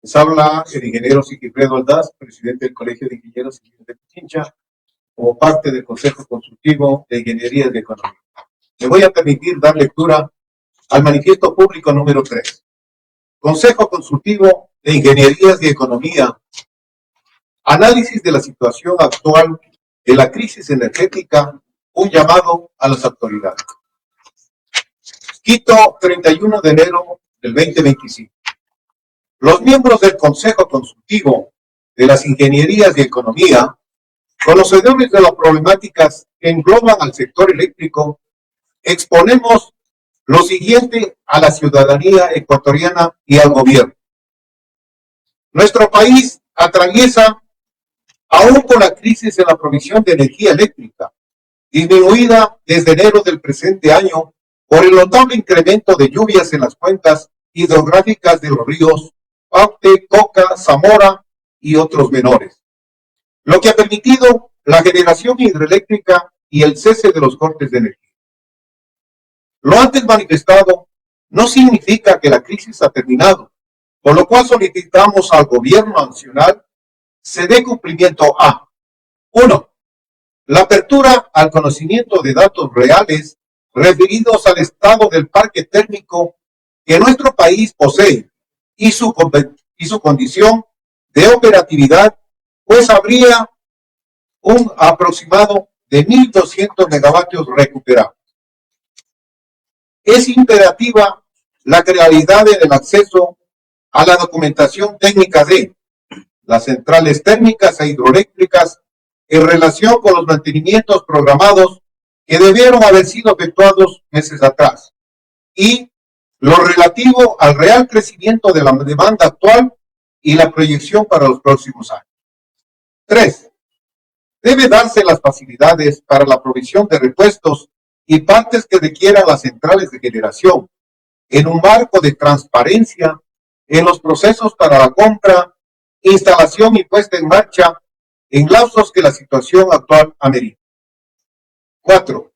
Les habla el ingeniero Sigifredo Aldaz, presidente del Colegio de Ingenieros Civiles de Pichincha, como parte del Consejo Consultivo de Ingeniería de Economía. Me voy a permitir dar lectura al manifiesto público número 3. Consejo Consultivo de Ingenierías de Economía. Análisis de la situación actual de la crisis energética, un llamado a las autoridades. Quito, 31 de enero del 2025. Los miembros del Consejo Consultivo de las Ingenierías de Economía, conocedores de las problemáticas que engloban al sector eléctrico, exponemos lo siguiente a la ciudadanía ecuatoriana y al gobierno. Nuestro país atraviesa, aún con la crisis en la provisión de energía eléctrica, disminuida desde enero del presente año por el notable incremento de lluvias en las cuencas hidrográficas de los ríos Paute, Coca, Zamora y otros menores, lo que ha permitido la generación hidroeléctrica y el cese de los cortes de energía. Lo antes manifestado no significa que la crisis ha terminado, por lo cual solicitamos al gobierno nacional se dé cumplimiento a 1. La apertura al conocimiento de datos reales referidos al estado del parque térmico que nuestro país posee y su condición de operatividad, pues habría un aproximado de 1.200 megavatios recuperados. Es imperativa la claridad del acceso a la documentación técnica de las centrales térmicas e hidroeléctricas en relación con los mantenimientos programados que debieron haber sido efectuados meses atrás y lo relativo al real crecimiento de la demanda actual y la proyección para los próximos años. 3. Debe darse las facilidades para la provisión de repuestos y partes que requieran las centrales de generación en un marco de transparencia en los procesos para la compra, instalación y puesta en marcha en lapsos que la situación actual amerita. 4.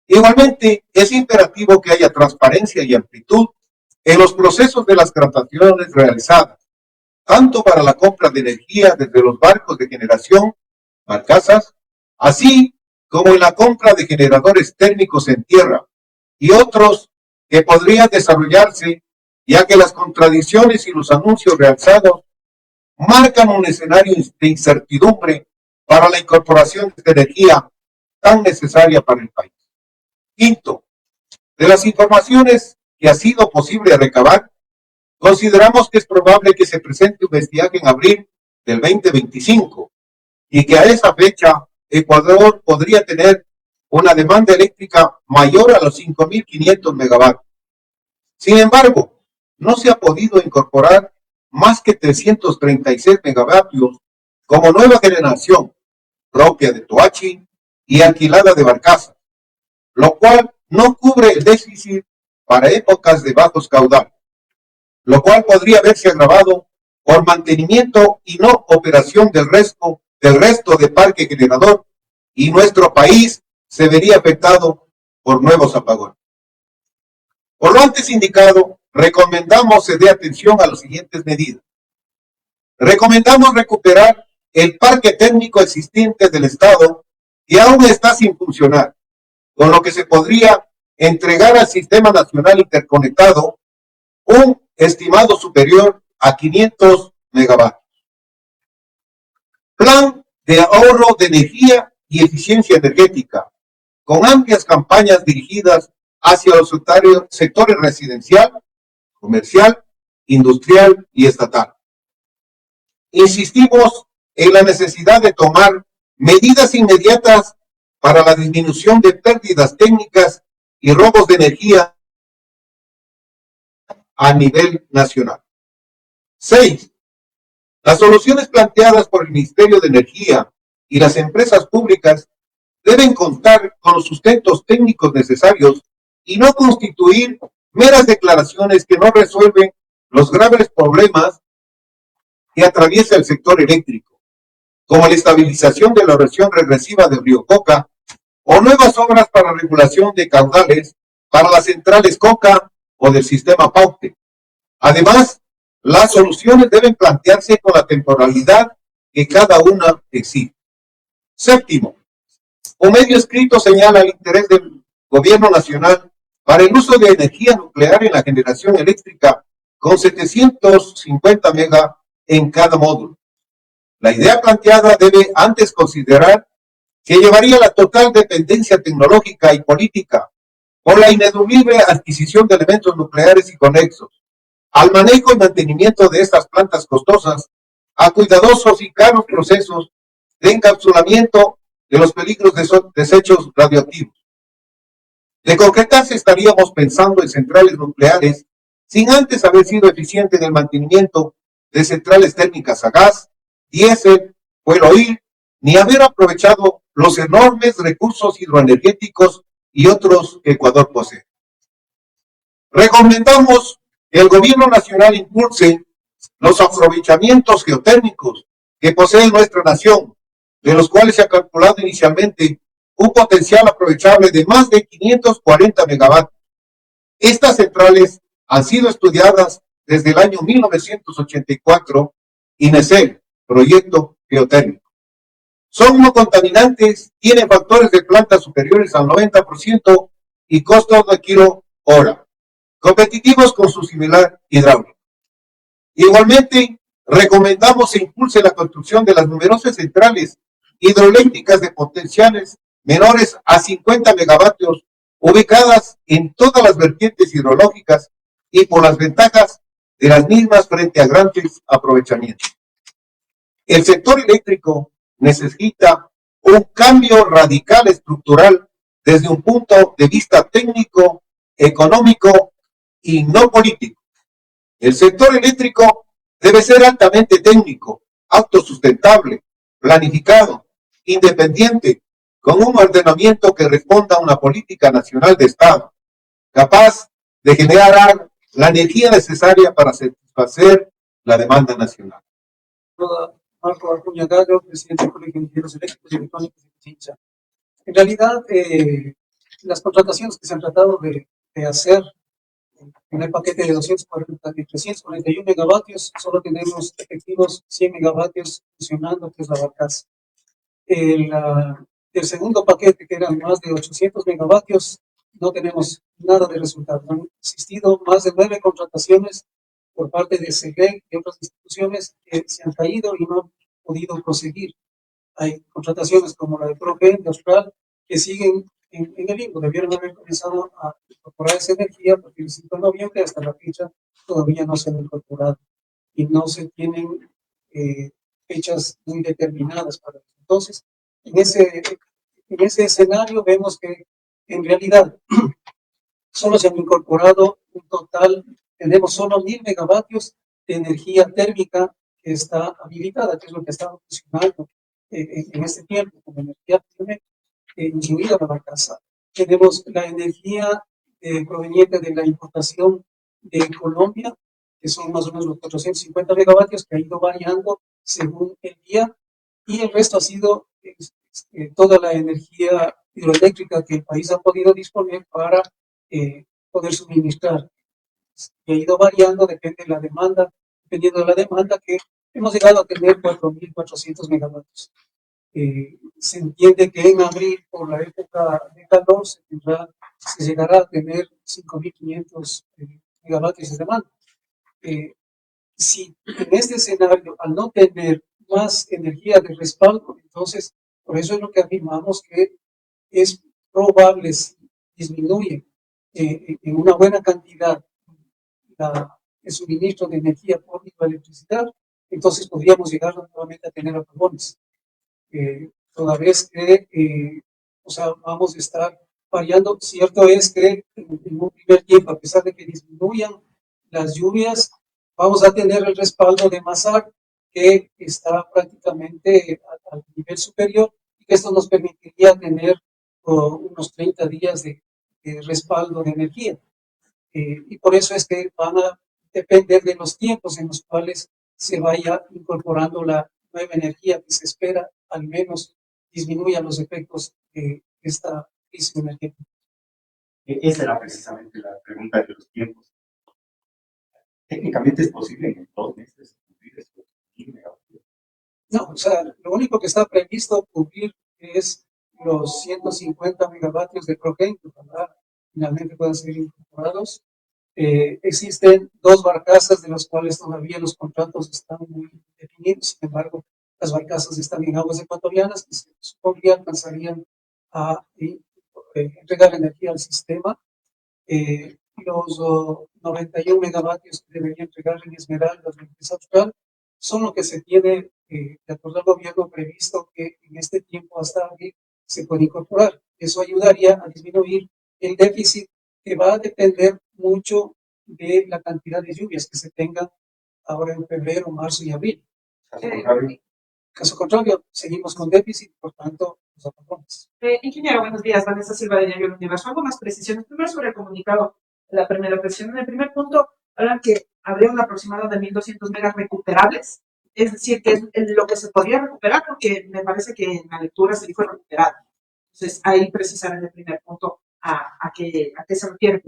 Igualmente, es imperativo que haya transparencia y amplitud en los procesos de las transacciones realizadas, tanto para la compra de energía desde los barcos de generación, barcazas, así como en la compra de generadores térmicos en tierra y otros que podrían desarrollarse, ya que las contradicciones y los anuncios realizados marcan un escenario de incertidumbre para la incorporación de esta energía tan necesaria para el país. 5. De las informaciones que ha sido posible recabar, consideramos que es probable que se presente un estiaje en abril del 2025 y que a esa fecha Ecuador podría tener una demanda eléctrica mayor a los 5.500 megavatios. Sin embargo, no se ha podido incorporar más que 336 megavatios como nueva generación propia de Toachi y alquilada de barcazas, lo cual no cubre el déficit para épocas de bajos caudales, lo cual podría verse agravado por mantenimiento y no operación del resto de parque generador, y nuestro país se vería afectado por nuevos apagones. Por lo antes indicado, recomendamos se dé atención a las siguientes medidas. Recomendamos recuperar el parque térmico existente del Estado que aún está sin funcionar, con lo que se podría entregar al Sistema Nacional Interconectado un estimado superior a 500 megavatios. Plan de ahorro de energía y eficiencia energética, con amplias campañas dirigidas hacia los sectores residencial, comercial, industrial y estatal. Insistimos en la necesidad de tomar medidas inmediatas para la disminución de pérdidas técnicas y robos de energía a nivel nacional. 6. Las soluciones planteadas por el Ministerio de Energía y las empresas públicas deben contar con los sustentos técnicos necesarios y no constituir meras declaraciones que no resuelven los graves problemas que atraviesa el sector eléctrico, como la estabilización de la erosión regresiva del río Coca o nuevas obras para regulación de caudales para las centrales Coca o del sistema Paute. Además, Las soluciones deben plantearse con la temporalidad que cada una exige. Séptimo, un medio escrito señala el interés del gobierno nacional para el uso de energía nuclear en la generación eléctrica con 750 mega en cada módulo. La idea planteada debe antes considerar que llevaría a la total dependencia tecnológica y política por la ineludible adquisición de elementos nucleares y conexos, al manejo y mantenimiento de estas plantas costosas, a cuidadosos y caros procesos de encapsulamiento de los peligros de desechos radioactivos. De concretarse, estaríamos pensando en centrales nucleares sin antes haber sido eficiente en el mantenimiento de centrales térmicas a gas, diésel, fuel oil, ni haber aprovechado los enormes recursos hidroenergéticos y otros que Ecuador posee. Recomendamos que el gobierno nacional impulse los aprovechamientos geotérmicos que posee nuestra nación, de los cuales se ha calculado inicialmente un potencial aprovechable de más de 540 megavatios. Estas centrales han sido estudiadas desde el año 1984, INESEL, Proyecto Geotérmico. Son no contaminantes, tienen factores de planta superiores al 90% y costos de kilo hora, competitivos con su similar hidráulico. Igualmente, recomendamos se impulse la construcción de las numerosas centrales hidroeléctricas de potenciales menores a 50 megavatios, ubicadas en todas las vertientes hidrológicas y por las ventajas de las mismas frente a grandes aprovechamientos. El sector eléctrico necesita un cambio radical estructural desde un punto de vista técnico, económico y no político. El sector eléctrico debe ser altamente técnico, autosustentable, planificado, independiente, con un ordenamiento que responda a una política nacional de Estado, capaz de generar la energía necesaria para satisfacer la demanda nacional. Marco Acuña Gallo, presidente del Colegio de Ingenieros Eléctricos y Electrónicos de Pichincha. En realidad, las contrataciones que se han tratado de hacer en el paquete de 341 megavatios, solo tenemos efectivos 100 megavatios funcionando, que es la barcaza. El segundo paquete, que eran más de 800 megavatios, no tenemos nada de resultado. Han existido más de 9 contrataciones por parte de SEGEC y otras instituciones que se han caído y no han podido proseguir. Hay contrataciones como la de ProGen, de Austral, que siguen en el limbo. Debieron haber comenzado a incorporar esa energía porque el 5 de noviembre hasta la fecha todavía no se han incorporado y no se tienen fechas muy determinadas para eso. Entonces, en ese escenario vemos que en realidad solo se han incorporado un total, tenemos solo 1000 megavatios de energía térmica que está habilitada, que es lo que está funcionando en este tiempo como energía firme, incluida la barcaza. Tenemos la energía proveniente de la importación de Colombia, que son más o menos los 450 megavatios, que ha ido variando según el día, y el resto ha sido toda la energía hidroeléctrica que el país ha podido disponer para poder suministrar. Y ha ido variando, depende de la demanda, dependiendo de la demanda, que hemos llegado a tener 4.400 megavatios. Se entiende que en abril, por la época de calor, se llegará a tener 5.500 megavatios de demanda. Si en este escenario, al no tener más energía de respaldo, entonces, por eso es lo que afirmamos que es probable, si disminuye en una buena cantidad el suministro de energía por hidroelectricidad, entonces podríamos llegar nuevamente a tener apagones. Toda vez que vamos a estar variando. Cierto es que en un primer tiempo, a pesar de que disminuyan las lluvias, vamos a tener el respaldo de MASAC, que está prácticamente al nivel superior, y que esto nos permitiría tener unos 30 días de respaldo de energía. Y por eso es que van a depender de los tiempos en los cuales se vaya incorporando la nueva energía que se espera, al menos disminuya los efectos de esta crisis energética. Esa era precisamente la pregunta de los tiempos. Técnicamente es posible en 2 meses cumplir estos 1000 megavatios. No, o sea, lo único que está previsto cubrir es los 150 megavatios de Progen, que ojalá finalmente puedan ser incorporados. Existen 2 barcazas de las cuales todavía los contratos están muy definidos. Sin embargo, las barcazas están en aguas ecuatorianas que se supondría alcanzarían a entregar energía al sistema. Los 91 megavatios que debería entregar en Esmeraldas, la empresa austral, son lo que se tiene, de acuerdo al gobierno, previsto que en este tiempo hasta abril se puede incorporar. Eso ayudaría a disminuir el déficit, que va a depender mucho de la cantidad de lluvias que se tengan ahora en febrero, marzo y abril. Caso contrario, seguimos con déficit, por tanto, los apagones. Ingeniero, buenos días. Vanessa Silva de Diario El Universo. Algunas precisiones. Primero sobre el comunicado, la primera presión. En el primer punto, hablan que habría un aproximado de 1200 megas recuperables. Es decir, que es lo que se podría recuperar, porque me parece que en la lectura se dijo recuperado. Entonces, ahí precisar en el primer punto a qué se refiere.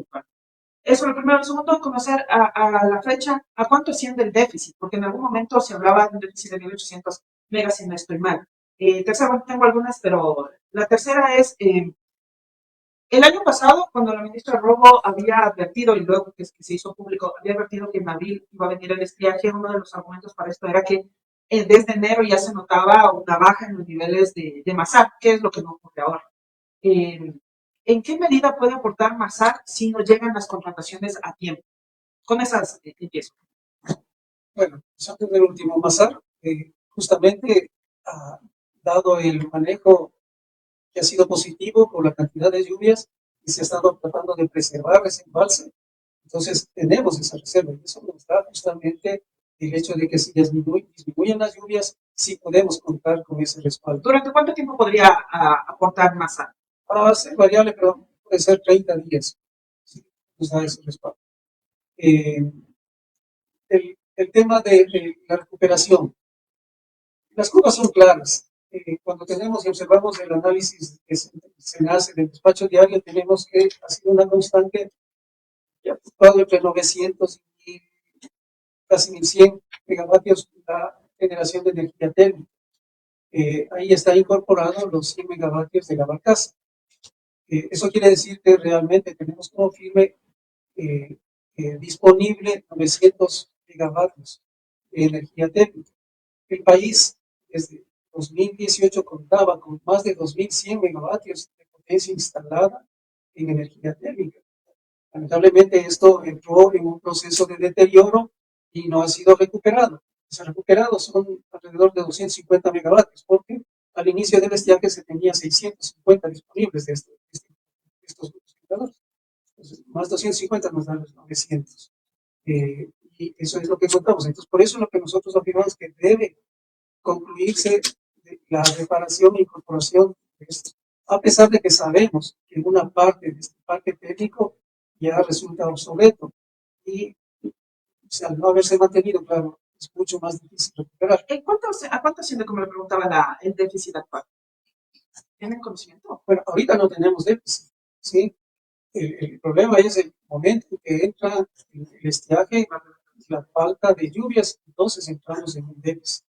Eso lo primero. Lo segundo, conocer a la fecha a cuánto asciende el déficit, porque en algún momento se hablaba de un déficit de 1800 megas, si no estoy mal. Tercera, bueno, tengo algunas, pero la tercera es, el año pasado, cuando la ministra Robo había advertido, y luego que se hizo público, había advertido que en abril iba a venir el estiaje, uno de los argumentos para esto era que desde enero ya se notaba una baja en los niveles de Masar, que es lo que no ocurre ahora. ¿En qué medida puede aportar Masar si no llegan las contrataciones a tiempo? Con esas empiezo. Bueno, antes del último, Masar, justamente ha dado el manejo que ha sido positivo por la cantidad de lluvias y se ha estado tratando de preservar ese embalse. Entonces, tenemos esa reserva y eso nos da justamente el hecho de que si disminuyen las lluvias, sí podemos contar con ese respaldo. ¿Durante cuánto tiempo podría aportar Masar? Va a ser variable, pero puede ser 30 días. Sí, nos da ese respaldo. El tema de la recuperación. Las curvas son claras. Cuando tenemos y observamos el análisis que se hace del despacho diario, tenemos que ha sido una constante que ha fluctuado entre 900 y casi 1100 megavatios la generación de energía térmica. Ahí está incorporado los 100 megavatios de la barcaza. Eso quiere decir que realmente tenemos como firme disponible 900 megavatios de energía térmica. El país desde 2018 contaba con más de 2100 megavatios de potencia instalada en energía térmica. Lamentablemente esto entró en un proceso de deterioro y no ha sido recuperado. Se ha recuperado son alrededor de 250 megavatios, porque al inicio del estiaje se tenía 650 disponibles de estos generadores. Entonces, más 250 nos dan los 900. Y eso es lo que contamos. Entonces, por eso lo que nosotros afirmamos que debe concluirse la reparación e incorporación de esto, a pesar de que sabemos que una parte de este parque técnico ya resulta obsoleto y, o sea, al no haberse mantenido, claro, es mucho más difícil recuperar. ¿A cuánto asciende, como le preguntaba, el déficit actual? ¿Tienen conocimiento? Bueno, ahorita no tenemos déficit, ¿sí? El problema es el momento en que entra el estiaje, la falta de lluvias, entonces entramos en un déficit.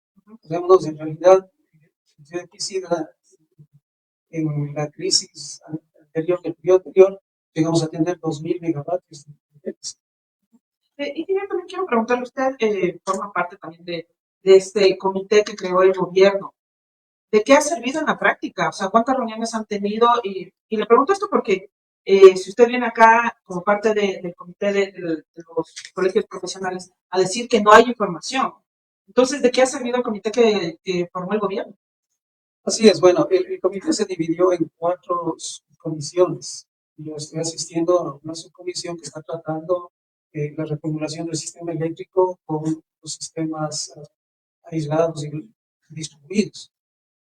Vemos en realidad el déficit en la crisis anterior, del periodo anterior, llegamos a tener 2000 megavatios de déficit. Y yo también quiero preguntarle, usted forma parte también de este comité que creó el gobierno. ¿De qué ha servido en la práctica? O sea, ¿cuántas reuniones han tenido? Y le pregunto esto porque si usted viene acá como parte del comité de los colegios profesionales a decir que no hay información, entonces, ¿de qué ha servido el comité que formó el gobierno? Así es, bueno, el comité se dividió en 4 comisiones. Yo estoy asistiendo a una subcomisión que está tratando la reformulación del sistema eléctrico con los sistemas aislados y distribuidos.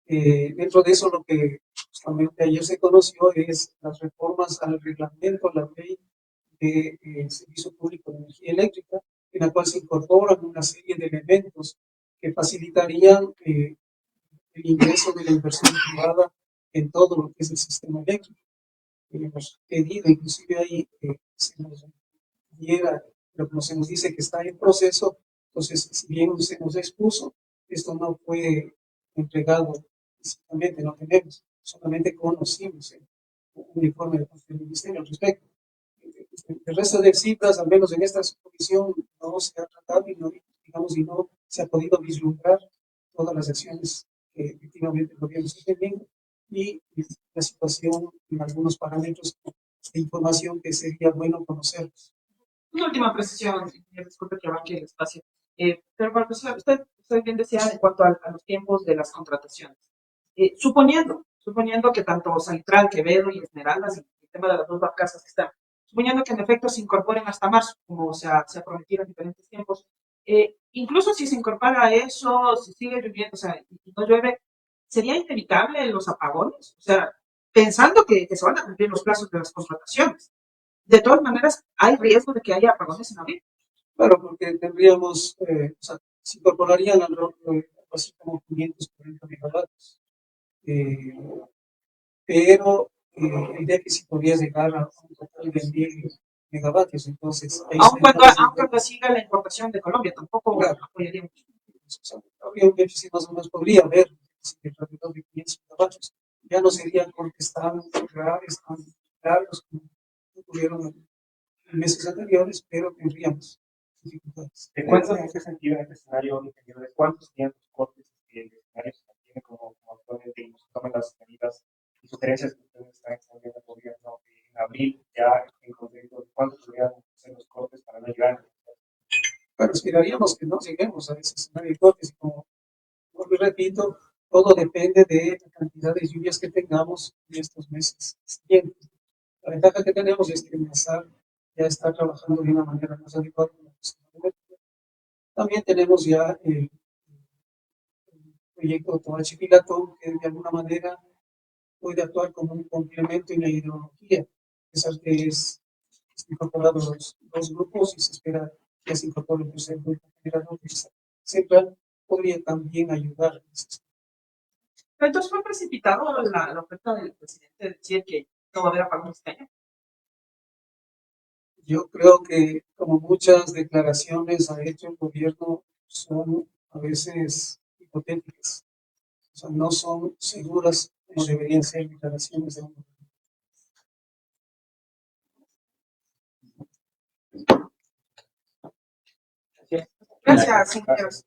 Dentro de eso, lo que justamente ayer se conoció es las reformas al reglamento, la ley de servicio público de energía eléctrica, en la cual se incorporan una serie de elementos que facilitarían el ingreso de la inversión privada en todo lo que es el sistema eléctrico. Hemos pedido, inclusive ahí, se nos diera pero como se nos dice que está en proceso, entonces, si bien se nos expuso, esto no fue entregado exactamente, no tenemos, solamente conocimos un informe del Ministerio al respecto. El resto de cifras, al menos en esta comisión, no se ha tratado y no, digamos, y no se ha podido vislumbrar todas las acciones que efectivamente el gobierno está teniendo y la situación en algunos parámetros de información que sería bueno conocerlos. Una última precisión, disculpe que abarque el espacio. Pero para empezar, usted bien decía en cuanto a los tiempos de las contrataciones. Suponiendo que tanto Salitral, Quevedo y Esmeraldas, y el tema de las dos barcazas que están, suponiendo que en efecto se incorporen hasta marzo, como se ha prometido en diferentes tiempos, incluso si se incorpora a eso, si sigue lloviendo, o sea, y no llueve, ¿sería inevitable los apagones? O sea, pensando que se van a cumplir los plazos de las contrataciones. De todas maneras, hay riesgo de que haya apagones en abril. Claro, porque tendríamos, o sea, se incorporarían algo así como 540 megavatios. Pero el déficit podría llegar a un total de 1000 megavatios, entonces ahí Aun cuando estaríamos siga la importación de Colombia, tampoco claro, apoyaríamos. o sea, habría un déficit más o menos, podría haber un déficit alrededor de 500 megavatios. Ya no serían cortes tan graves, tan largos como ocurrieron en meses anteriores, pero tendríamos dificultades. ¿De cuánto en ese sentido, en este escenario, ingeniero, de cuántos serían los cortes que el escenario se mantiene como actualmente y nos toman las medidas y sugerencias que ustedes están extendiendo al gobierno en abril, ya en concreto, de cuántos podrían ser los cortes para no llegar? Bueno, esperaríamos que no lleguemos a ese escenario de cortes y como repito, todo depende de la cantidad de lluvias que tengamos en estos meses siguientes. La ventaja que tenemos es que Masar ya está trabajando de una manera más adecuada. También tenemos ya el proyecto Toachi Pilatón, que de alguna manera puede actuar como un complemento en la hidrología, a pesar que están incorporados los dos grupos y se espera que se incorpore el tercer grupo generador de central, podría también ayudar. Pero entonces fue precipitado la oferta del presidente de decir que no va a haber apagones este año. Yo creo que como muchas declaraciones ha hecho el gobierno son a veces hipotéticas, o sea, no son seguras como deberían ser declaraciones de un gobierno. Gracias, ingenieros.